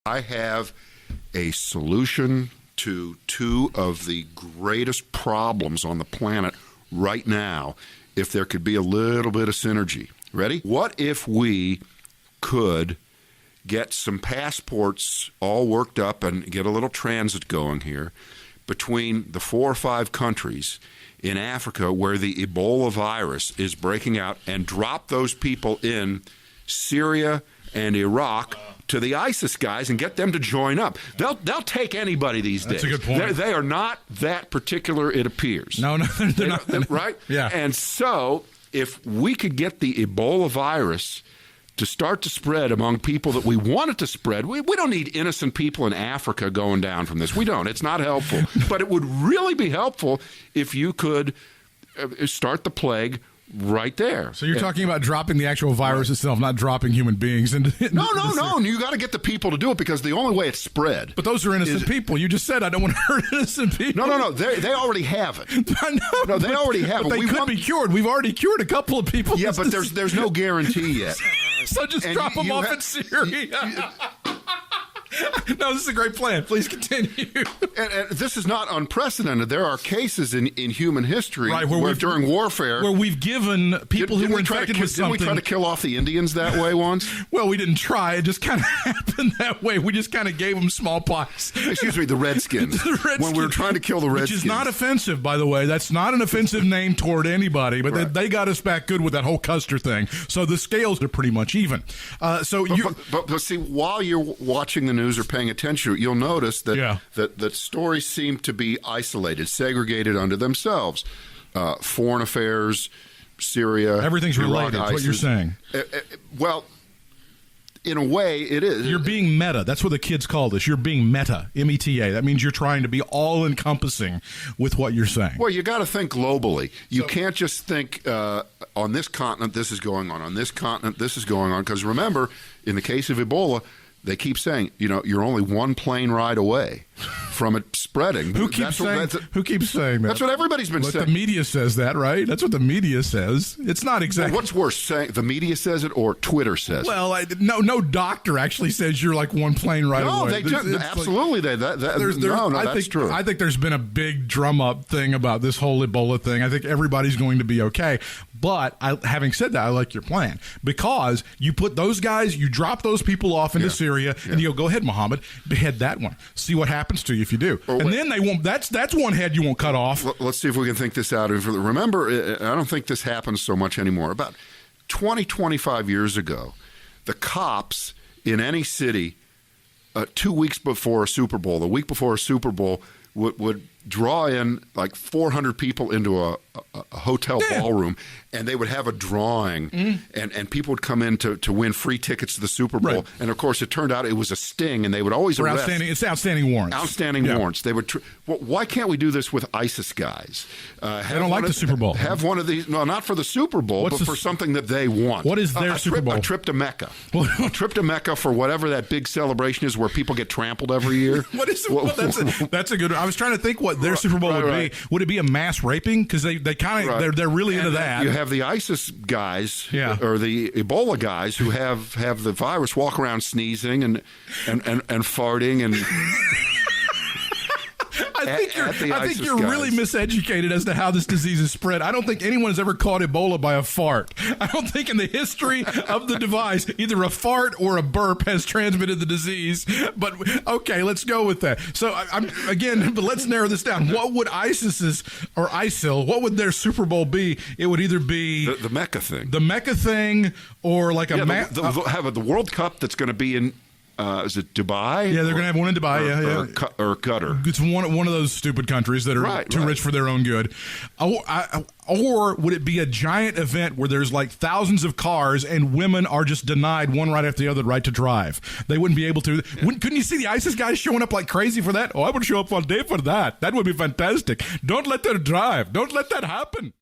I have a solution to two of the greatest problems on the planet right now, if there could be a little bit of synergy. Ready? What if we could get some passports all worked up and get a little transit going here between the 4 or 5 countries in Africa where the Ebola virus is breaking out, and drop those people in Syria and Iraq to the ISIS guys and get them to join up? They'll take anybody these days. That's a good point. They are not that particular, it appears. No, they're not. Right? Yeah. And so if we could get the Ebola virus to start to spread among people that we want it to spread, we don't need innocent people in Africa going down from this. We don't. It's not helpful. But it would really be helpful if you could start the plague right there. So you're talking about dropping the actual virus itself, not dropping human beings into No. You got to get the people to do it, because the only way it's spread. But those are innocent people. You just said I don't want to hurt innocent people. No. They already have it. I know. No, they already have but it. They could be cured. We've already cured a couple of people. Yeah, but there's no guarantee yet. So just drop them off in Syria. No, this is a great plan. Please continue. And this is not unprecedented. There are cases in human history where during warfare, where we've given people who were infected with something. Didn't we try to kill off the Indians that way once? Well, we didn't try. It just kind of happened that way. We just kind of gave them smallpox. Excuse me, the Redskins. The Redskins. When we were trying to kill the Redskins. Which is not offensive, by the way. That's not an offensive name toward anybody. But they got us back good with that whole Custer thing. So the scales are pretty much even. But see, while you're watching the news or paying attention, you'll notice that stories seem to be isolated, segregated unto themselves. Foreign affairs, Syria, everything's Iraq, related. That's what you're saying. Well, in a way, it is. You're being meta. That's what the kids call this. You're being meta, M-E-T-A. That means you're trying to be all-encompassing with what you're saying. Well, you got to think globally. You can't just think on this continent this is going on this continent this is going on. Because remember, in the case of Ebola, they keep saying, you're only one plane ride away from it spreading. Who keeps saying that? That's what everybody's been saying. The media says that, right? That's what the media says. It's not exactly. Well, what's worse, saying the media says it or Twitter says it? Well, no doctor actually says you're like one plane ride away. No, they do. Absolutely. That's true. I think there's been a big drum up thing about this whole Ebola thing. I think everybody's going to be okay. But having said that, I like your plan, because you put those guys, you drop those people off into Syria, and you'll go ahead, Muhammad, behead that one. See what happens to you if you do. And then they won't. That's one head you won't cut off. Let's see if we can think this out. Remember, I don't think this happens so much anymore. About 20, 25 years ago, the cops in any city, 2 weeks before a Super Bowl, the week before a Super Bowl, would draw in like 400 people into a hotel ballroom, and they would have a drawing, and people would come in to win free tickets to the Super Bowl. Right. And of course, it turned out it was a sting, and they would always arrest. It's outstanding warrants. Outstanding warrants. They would. Why can't we do this with ISIS guys? They don't like the Super Bowl. Have one of these. No, not for the Super Bowl, but for something that they want. What is their Super Bowl? A trip to Mecca. A trip to Mecca for whatever that big celebration is, where people get trampled every year. What is it? That's a good. I was trying to think what their Super Bowl would be. Would it be a mass raping? Because they kind of they're really into that. You have the ISIS guys, or the Ebola guys, who have the virus, walk around sneezing and farting and. I think you're really miseducated as to how this disease is spread. I don't think anyone has ever caught Ebola by a fart. I don't think in the history of the device either a fart or a burp has transmitted the disease. But okay, let's go with that. So but let's narrow this down. What would ISIS's or ISIL? What would their Super Bowl be? It would either be the Mecca thing, or like have the World Cup that's going to be in. Is it Dubai? Yeah, they're going to have one in Dubai. Or Qatar. It's one of those stupid countries that are too rich for their own good. Or would it be a giant event where there's like thousands of cars and women are just denied one right after the other the right to drive? They wouldn't be able to. Yeah. Couldn't you see the ISIS guys showing up like crazy for that? Oh, I would show up all day for that. That would be fantastic. Don't let them drive. Don't let that happen.